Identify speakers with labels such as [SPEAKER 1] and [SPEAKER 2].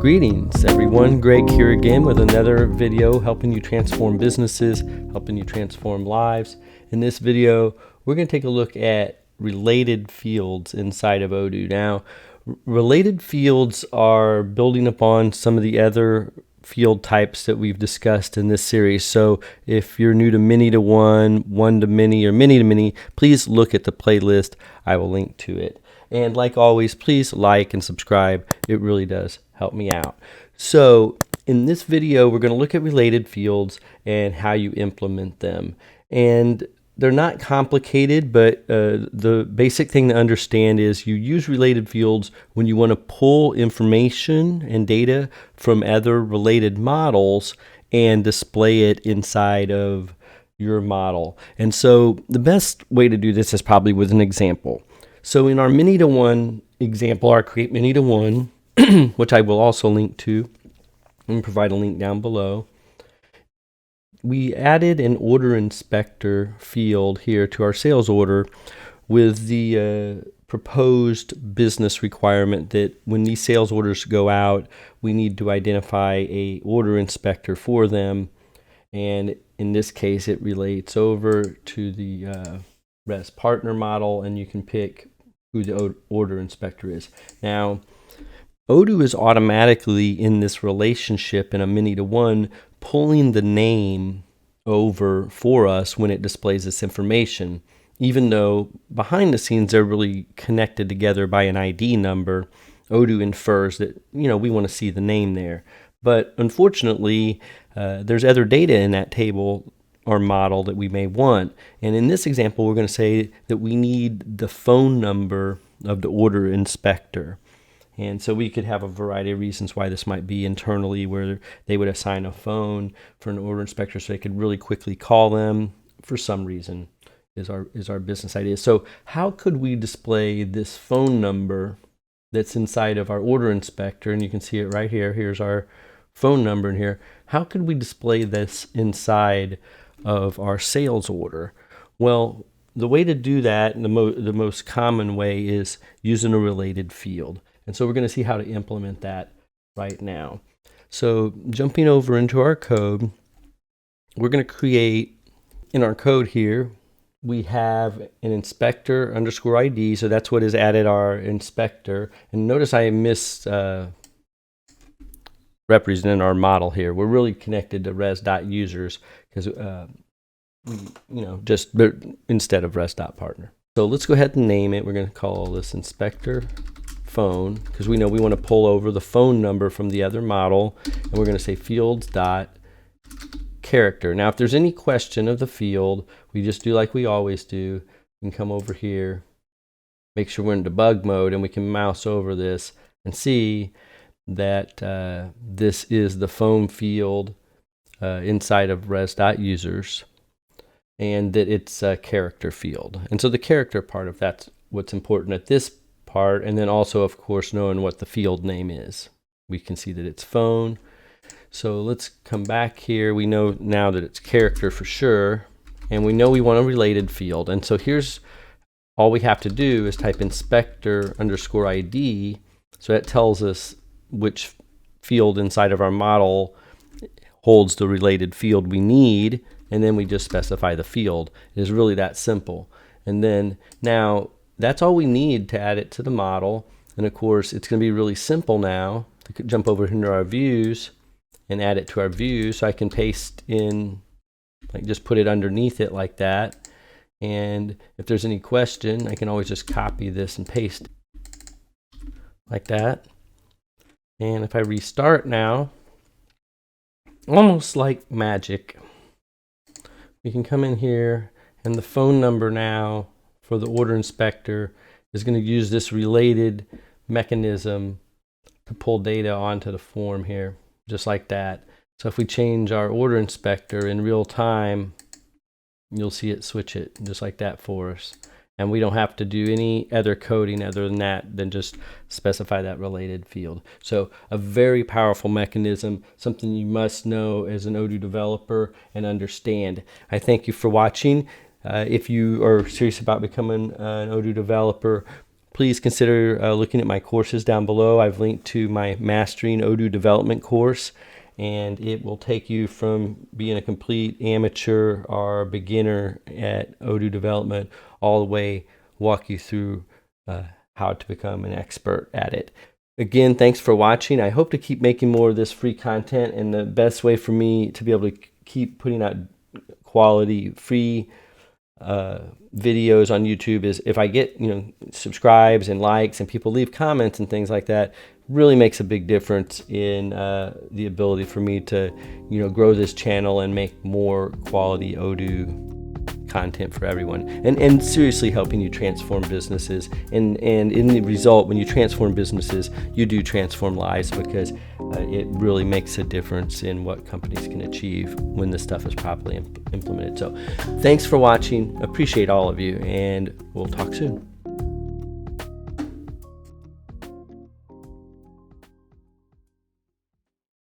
[SPEAKER 1] Greetings everyone, Greg here again with another video helping you transform businesses, helping you transform lives. In this video, we're going to take a look at related fields inside of Odoo. Now, related fields are building upon some of the other field types that we've discussed in this series. So if you're new to many to one, one to many, or many to many, please look at the playlist. I will link to it. And like always, please like and subscribe. It really does help me out. So in this video, we're going to look at related fields and how you implement them. And they're not complicated, but the basic thing to understand is you use related fields when you want to pull information and data from other related models and display it inside of your model. And so the best way to do this is probably with an example. So in our many to one example, our create many to one, which I will also link to and provide a link down below, we added an order inspector field here to our sales order with the proposed business requirement that when these sales orders go out, we need to identify a order inspector for them. And in this case, it relates over to the REST partner model, and you can pick who the order inspector is. Now, Odoo is automatically in this relationship in a many to one, pulling the name over for us when it displays this information, even though behind the scenes they're really connected together by an ID number. Odoo infers that, we want to see the name there. But unfortunately, there's other data in that table or model that we may want. And in this example, we're going to say that we need the phone number of the order inspector. And so we could have a variety of reasons why this might be internally, where they would assign a phone for an order inspector so they could really quickly call them for some reason is our business idea. So how could we display this phone number that's inside of our order inspector? And you can see it right here. Here's our phone number in here. How could we display this inside of our sales order? Well, the way to do that, and the most common way, is using a related field. And so we're going to see how to implement that right now. So jumping over into our code, we're going to create, in our code here, we have an inspector underscore ID. So that's what has added our inspector. And notice I represent our model here. We're really connected to res.users because just instead of res.partner. So let's go ahead and name it. We're going to call this inspector phone because we know we want to pull over the phone number from the other model, and we're going to say fields.character. Now if there's any question of the field, we just do like we always do. We can come over here, make sure we're in debug mode, and we can mouse over this and see that this is the phone field inside of res.users, and that it's a character field. And so the character part of that's what's important at this part, and then also of course knowing what the field name is. We can see that it's phone. So let's come back here. We know now that it's character for sure, and we know we want a related field. And so here's all we have to do is type inspector underscore ID. So that tells us which field inside of our model holds the related field we need, and then we just specify the field. It is really that simple. And then now that's all we need to add it to the model. And of course, it's going to be really simple now to jump over into our views and add it to our views. So I can paste in, like just put it underneath it like that. And if there's any question, I can always just copy this and paste like that. And if I restart now, almost like magic, we can come in here, and the phone number now for the order inspector is going to use this related mechanism to pull data onto the form here, just like that. So if we change our order inspector in real time, you'll see it switch it just like that for us. And we don't have to do any other coding other than that, than just specify that related field. So a very powerful mechanism, something you must know as an Odoo developer and understand. I thank you for watching. If you are serious about becoming an Odoo developer, please consider looking at my courses down below. I've linked to my Mastering Odoo Development course, and it will take you from being a complete amateur or beginner at Odoo development all the way, walk you through how to become an expert at it. Again, thanks for watching. I hope to keep making more of this free content, and the best way for me to be able to keep putting out quality free videos on YouTube is if I get subscribes and likes and people leave comments and things like that. Really makes a big difference in the ability for me to grow this channel and make more quality Odoo content for everyone, and seriously helping you transform businesses, and in the result, when you transform businesses, you do transform lives, because it really makes a difference in what companies can achieve when this stuff is properly implemented. So thanks for watching, appreciate all of you, and we'll talk soon.